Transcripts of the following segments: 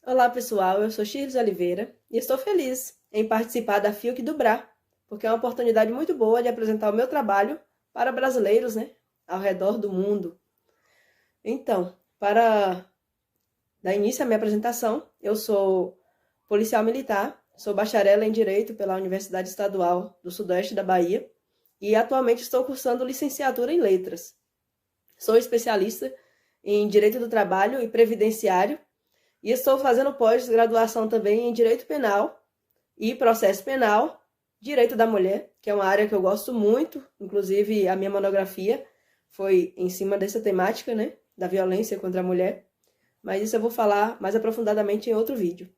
Olá pessoal, eu sou Shirley Oliveira e estou feliz em participar da FIUC do BRA, porque é uma oportunidade muito boa de apresentar o meu trabalho para brasileiros, ao redor do mundo. Então, para dar início à minha apresentação, eu sou policial militar, sou bacharel em Direito pela Universidade Estadual do Sudoeste da Bahia e atualmente estou cursando licenciatura em Letras. Sou especialista em Direito do Trabalho e Previdenciário e estou fazendo pós-graduação também em Direito Penal e Processo Penal, Direito da Mulher, que é uma área que eu gosto muito, inclusive a minha monografia foi em cima dessa temática, da violência contra a mulher, mas isso eu vou falar mais aprofundadamente em outro vídeo.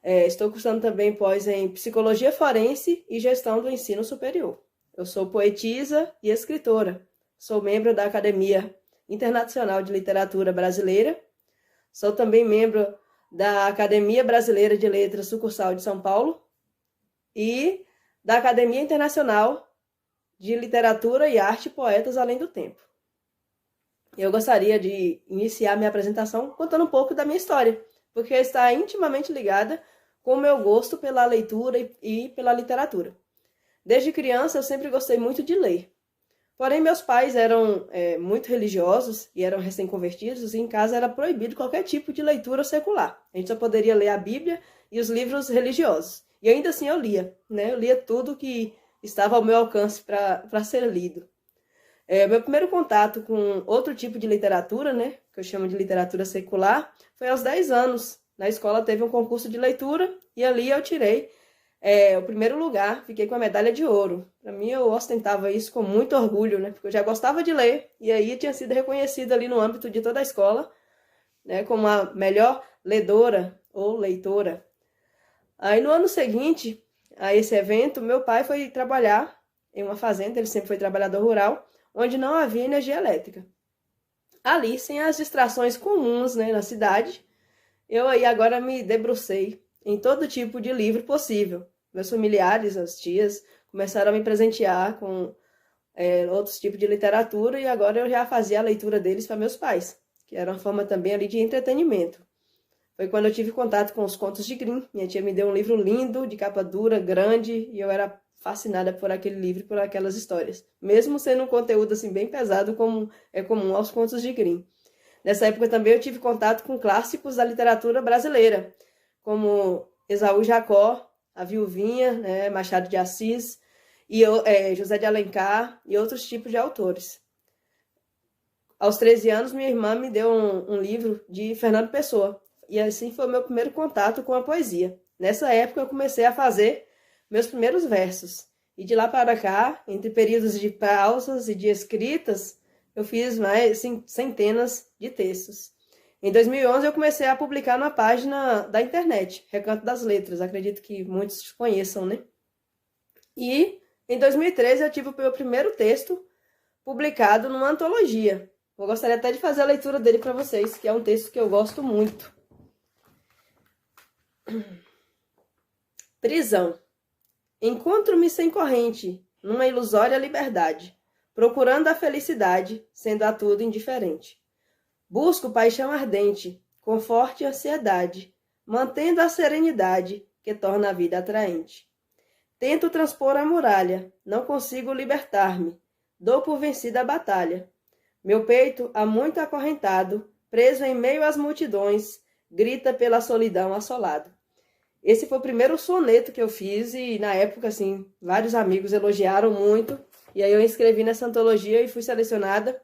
Estou cursando também pós em Psicologia Forense e Gestão do Ensino Superior. Eu sou poetisa e escritora, sou membro da Academia Internacional de Literatura Brasileira. Sou também membro da Academia Brasileira de Letras, sucursal de São Paulo, e da Academia Internacional de Literatura e Arte Poetas Além do Tempo. Eu gostaria de iniciar minha apresentação contando um pouco da minha história, porque está intimamente ligada com o meu gosto pela leitura e pela literatura. Desde criança, eu sempre gostei muito de ler. Porém, meus pais eram muito religiosos e eram recém-convertidos, e em casa era proibido qualquer tipo de leitura secular. A gente só poderia ler a Bíblia e os livros religiosos. E ainda assim eu lia, Eu lia tudo que estava ao meu alcance para ser lido. Meu primeiro contato com outro tipo de literatura, que eu chamo de literatura secular, foi aos 10 anos. Na escola teve um concurso de leitura e ali eu tirei o primeiro lugar, fiquei com a medalha de ouro. Para mim, eu ostentava isso com muito orgulho, porque eu já gostava de ler, e aí tinha sido reconhecida ali no âmbito de toda a escola, como a melhor ledora ou leitora. Aí, no ano seguinte a esse evento, meu pai foi trabalhar em uma fazenda, ele sempre foi trabalhador rural, onde não havia energia elétrica. Ali, sem as distrações comuns, na cidade, eu aí agora me debrucei em todo tipo de livro possível. Meus familiares, as tias, começaram a me presentear com outros tipos de literatura e agora eu já fazia a leitura deles para meus pais, que era uma forma também ali de entretenimento. Foi quando eu tive contato com os contos de Grimm. Minha tia me deu um livro lindo, de capa dura, grande, e eu era fascinada por aquele livro, por aquelas histórias. Mesmo sendo um conteúdo assim bem pesado, como é comum aos contos de Grimm. Nessa época também eu tive contato com clássicos da literatura brasileira, como Esaú Jacó, A Viuvinha, Machado de Assis, e José de Alencar e outros tipos de autores. Aos 13 anos, minha irmã me deu um livro de Fernando Pessoa, e assim foi o meu primeiro contato com a poesia. Nessa época eu comecei a fazer meus primeiros versos, e de lá para cá, entre períodos de pausas e de escritas, eu fiz mais centenas de textos. Em 2011, eu comecei a publicar na página da internet, Recanto das Letras, acredito que muitos conheçam, E em 2013, eu tive o meu primeiro texto publicado numa antologia. Eu gostaria até de fazer a leitura dele para vocês, que é um texto que eu gosto muito. Prisão. Encontro-me sem corrente, numa ilusória liberdade, procurando a felicidade, sendo a tudo indiferente. Busco paixão ardente, com forte ansiedade, mantendo a serenidade que torna a vida atraente. Tento transpor a muralha, não consigo libertar-me, dou por vencida a batalha. Meu peito, há muito acorrentado, preso em meio às multidões, grita pela solidão assolado. Esse foi o primeiro soneto que eu fiz e, na época, assim, vários amigos elogiaram muito. E aí eu inscrevi nessa antologia e fui selecionada.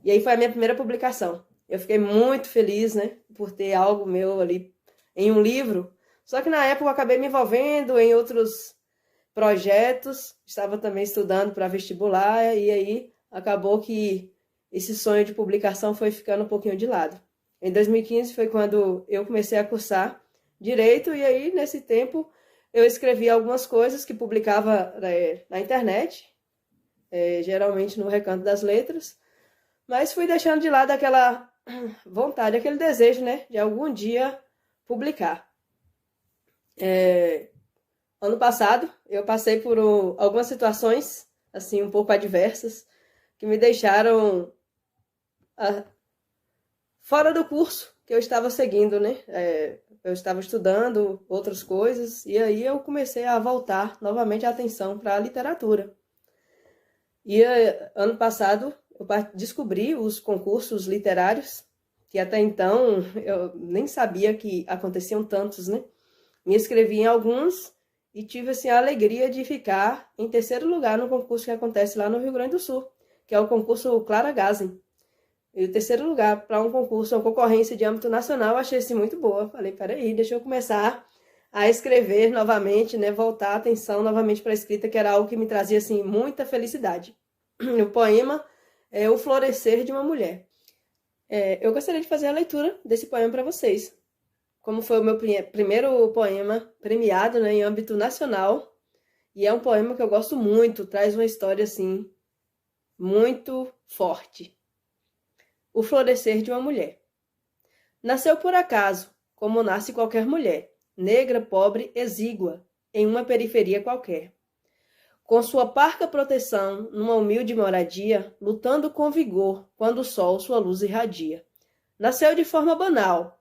E aí foi a minha primeira publicação. Eu fiquei muito feliz, por ter algo meu ali em um livro. Só que na época eu acabei me envolvendo em outros projetos. Estava também estudando para vestibular e aí acabou que esse sonho de publicação foi ficando um pouquinho de lado. Em 2015 foi quando eu comecei a cursar Direito e aí nesse tempo eu escrevi algumas coisas que publicava na internet, geralmente no Recanto das Letras, mas fui deixando de lado aquela vontade, aquele desejo, de algum dia publicar. Ano passado, eu passei por algumas situações, assim, um pouco adversas, que me deixaram fora do curso que eu estava seguindo, né? Eu estava estudando outras coisas e aí eu comecei a voltar novamente a atenção para a literatura. E ano passado eu descobri os concursos literários, que até então eu nem sabia que aconteciam tantos, né? Me inscrevi em alguns e tive assim, a alegria de ficar em terceiro lugar no concurso que acontece lá no Rio Grande do Sul, que é o concurso Clara Gazen. E o terceiro lugar para um concurso, uma concorrência de âmbito nacional, eu achei assim muito boa. Falei, peraí, deixa eu começar a escrever novamente, né? Voltar a atenção novamente para a escrita, que era algo que me trazia assim muita felicidade. O poema é O Florescer de uma Mulher. Eu gostaria de fazer a leitura desse poema para vocês. Como foi o meu primeiro poema premiado, né, em âmbito nacional. E é um poema que eu gosto muito, traz uma história assim muito forte. O Florescer de uma Mulher. Nasceu por acaso, como nasce qualquer mulher, negra, pobre, exígua, em uma periferia qualquer. Com sua parca proteção, numa humilde moradia, lutando com vigor quando o sol sua luz irradia. Nasceu de forma banal,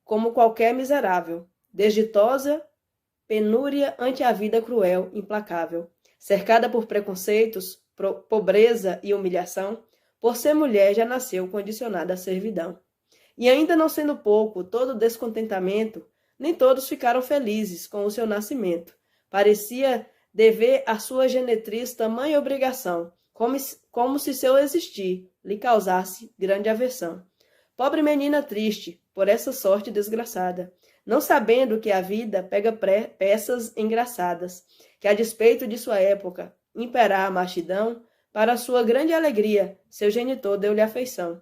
como qualquer miserável, desditosa, penúria ante a vida cruel, implacável. Cercada por preconceitos, pobreza e humilhação, por ser mulher já nasceu condicionada à servidão. E ainda não sendo pouco todo descontentamento, nem todos ficaram felizes com o seu nascimento. Parecia dever à sua genetriz tamanha obrigação, como se seu existir lhe causasse grande aversão. Pobre menina triste, por essa sorte desgraçada, não sabendo que a vida pega peças engraçadas, que a despeito de sua época imperar a mastidão, para sua grande alegria, seu genitor deu-lhe afeição.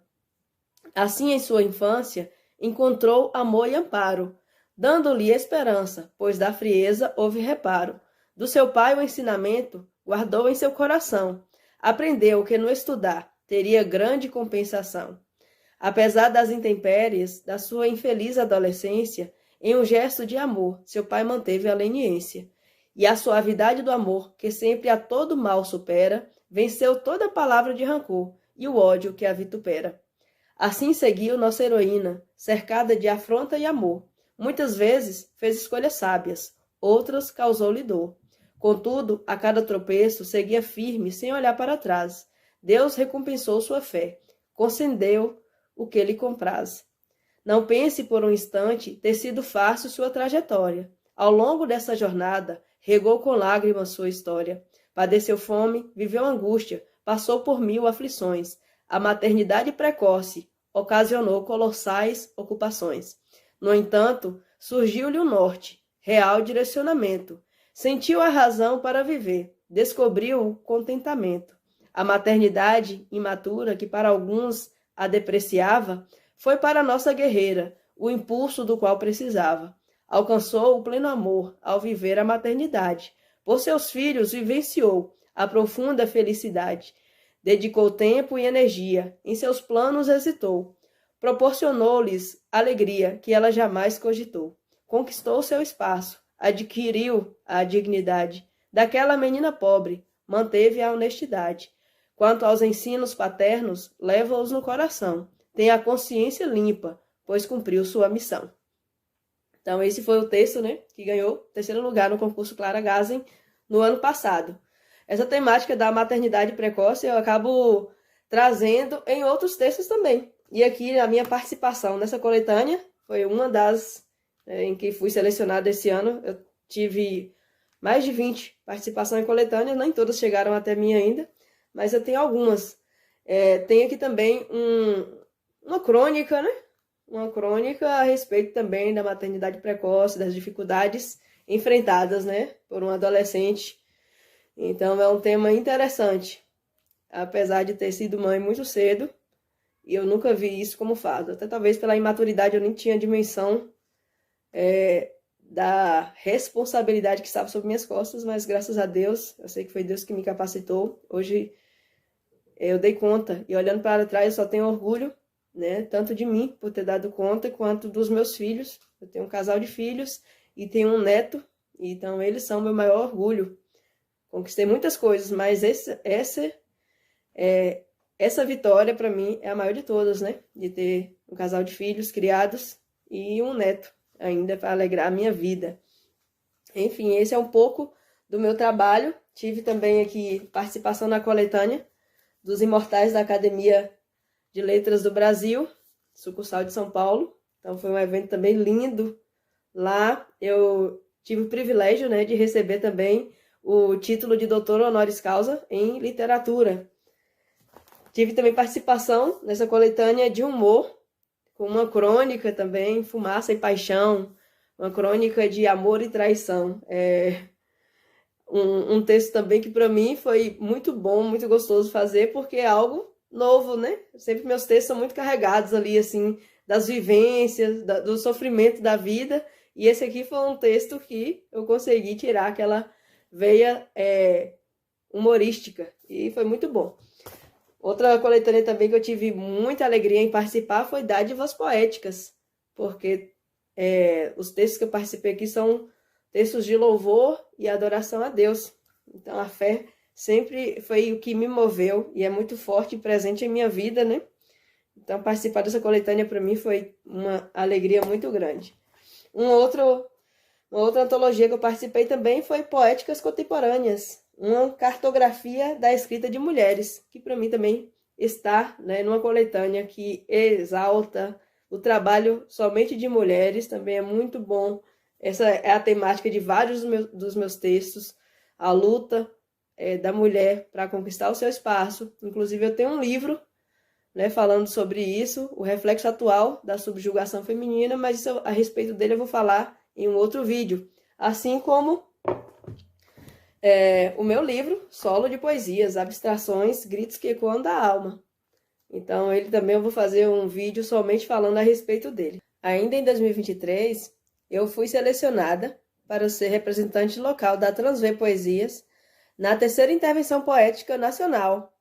Assim, em sua infância, encontrou amor e amparo, dando-lhe esperança, pois da frieza houve reparo. Do seu pai o ensinamento guardou em seu coração. Aprendeu que no estudar teria grande compensação. Apesar das intempéries da sua infeliz adolescência, em um gesto de amor, seu pai manteve a leniência. E a suavidade do amor, que sempre a todo mal supera, venceu toda palavra de rancor e o ódio que a vitupera. Assim seguiu nossa heroína, cercada de afronta e amor. Muitas vezes fez escolhas sábias, outras causou-lhe dor. Contudo, a cada tropeço, seguia firme, sem olhar para trás. Deus recompensou sua fé, concedeu o que lhe compraz. Não pense por um instante ter sido fácil sua trajetória. Ao longo dessa jornada, regou com lágrimas sua história. Padeceu fome, viveu angústia, passou por 1000 aflições. A maternidade precoce ocasionou colossais ocupações. No entanto, surgiu-lhe o norte, real direcionamento. Sentiu a razão para viver, descobriu o contentamento. A maternidade imatura, que para alguns a depreciava, foi para nossa guerreira o impulso do qual precisava. Alcançou o pleno amor ao viver a maternidade. Por seus filhos vivenciou a profunda felicidade. Dedicou tempo e energia, em seus planos hesitou. Proporcionou-lhes alegria que ela jamais cogitou. Conquistou seu espaço, adquiriu a dignidade. Daquela menina pobre, manteve a honestidade. Quanto aos ensinos paternos, leva-os no coração. Tem a consciência limpa, pois cumpriu sua missão. Então, esse foi o texto, né, que ganhou terceiro lugar no concurso Clara Gazen no ano passado. Essa temática da maternidade precoce eu acabo trazendo em outros textos também. E aqui a minha participação nessa coletânea foi uma das em que fui selecionada esse ano. Eu tive mais de 20 participações em coletâneas, nem todas chegaram até mim ainda, mas eu tenho algumas. Tem aqui também uma crônica, né? Uma crônica a respeito também da maternidade precoce, das dificuldades enfrentadas, né, por um adolescente. Então é um tema interessante, apesar de ter sido mãe muito cedo, e eu nunca vi isso como fardo. Até talvez pela imaturidade eu nem tinha dimensão da responsabilidade que estava sobre minhas costas, mas graças a Deus, eu sei que foi Deus que me capacitou. Hoje eu dei conta, e olhando para trás eu só tenho orgulho, né, tanto de mim por ter dado conta, quanto dos meus filhos. Eu tenho um casal de filhos e tenho um neto, então eles são meu maior orgulho. Conquistei muitas coisas, mas essa vitória para mim é a maior de todas, né? De ter um casal de filhos criados e um neto ainda para alegrar a minha vida. Enfim, esse é um pouco do meu trabalho. Tive também aqui participação na coletânea dos Imortais da Academia de Letras do Brasil, sucursal de São Paulo. Então foi um evento também lindo. Lá eu tive o privilégio, né, de receber também o título de doutor honoris causa em literatura. Tive também participação nessa coletânea de humor, com uma crônica também, Fumaça e Paixão, uma crônica de amor e traição. Um texto também que para mim foi muito bom, muito gostoso fazer, porque é algo novo, né? Sempre meus textos são muito carregados ali, assim, das vivências, do sofrimento da vida, e esse aqui foi um texto que eu consegui tirar aquela veia humorística, e foi muito bom. Outra coletânea também que eu tive muita alegria em participar foi Dádivas Poéticas, porque os textos que eu participei aqui são textos de louvor e adoração a Deus. Então a fé sempre foi o que me moveu e é muito forte e presente em minha vida, né? Então participar dessa coletânea para mim foi uma alegria muito grande. Uma outra antologia que eu participei também foi Poéticas Contemporâneas, uma cartografia da escrita de mulheres, que para mim também está, né, numa coletânea que exalta o trabalho somente de mulheres, também é muito bom. Essa é a temática de vários dos meus textos, a luta da mulher para conquistar o seu espaço. Inclusive eu tenho um livro, né, falando sobre isso, o reflexo atual da subjugação feminina, mas isso, a respeito dele eu vou falar em um outro vídeo. Assim como o meu livro, Solo de Poesias, Abstrações, Gritos que Ecoam da Alma. Então, ele também eu vou fazer um vídeo somente falando a respeito dele. Ainda em 2023, eu fui selecionada para ser representante local da Transver Poesias na 3ª Intervenção Poética Nacional.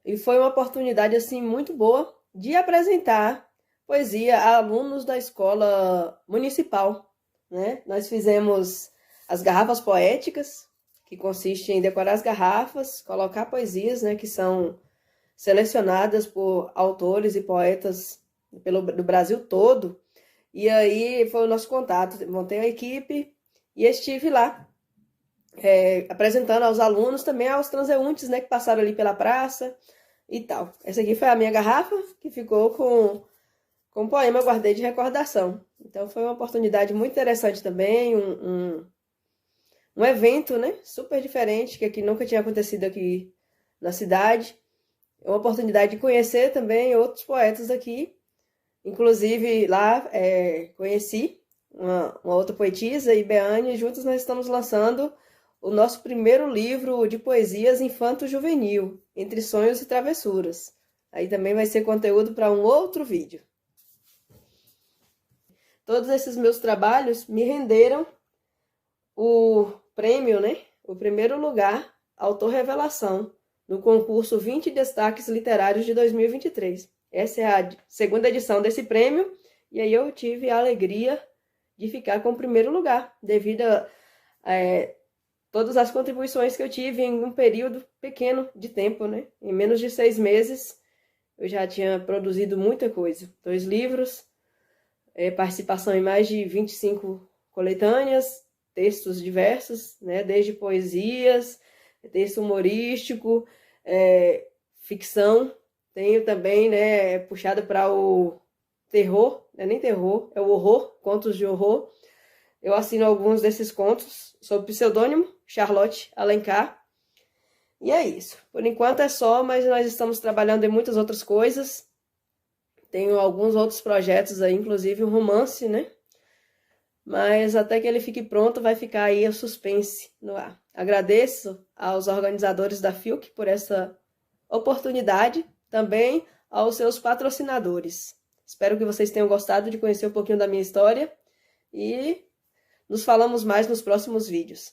E foi uma oportunidade, assim, muito boa de apresentar poesia a alunos da escola municipal, né? Nós fizemos as garrafas poéticas, que consiste em decorar as garrafas, colocar poesias, né, que são selecionadas por autores e poetas do Brasil todo. E aí foi o nosso contato. Montei a equipe e estive lá apresentando aos alunos, também aos transeuntes, né, que passaram ali pela praça e tal. Essa aqui foi a minha garrafa, que ficou com um poema eu guardei de recordação. Então foi uma oportunidade muito interessante também, um evento, né, super diferente, que aqui nunca tinha acontecido aqui na cidade. É uma oportunidade de conhecer também outros poetas aqui. Inclusive lá conheci uma outra poetisa, Ibeane, e juntos nós estamos lançando o nosso primeiro livro de poesias infanto-juvenil, Entre Sonhos e Travessuras. Aí também vai ser conteúdo para um outro vídeo. Todos esses meus trabalhos me renderam o prêmio, né? O primeiro lugar, Autor Revelação, no concurso 20 Destaques Literários de 2023. Essa é a 2ª edição desse prêmio, e aí eu tive a alegria de ficar com o primeiro lugar, devido a todas as contribuições que eu tive em um período pequeno de tempo, né? Em menos de 6 meses, eu já tinha produzido muita coisa. 2 livros, participação em mais de 25 coletâneas, textos diversos, né? Desde poesias, texto humorístico, ficção. Tenho também, né, puxado para o terror, não é nem terror, é o horror, contos de horror. Eu assino alguns desses contos sob pseudônimo, Charlotte Alencar. E é isso. Por enquanto é só, mas nós estamos trabalhando em muitas outras coisas. Tenho alguns outros projetos aí, inclusive um romance, né? Mas até que ele fique pronto, vai ficar aí o suspense no ar. Agradeço aos organizadores da FIUC por essa oportunidade, também aos seus patrocinadores. Espero que vocês tenham gostado de conhecer um pouquinho da minha história e nos falamos mais nos próximos vídeos.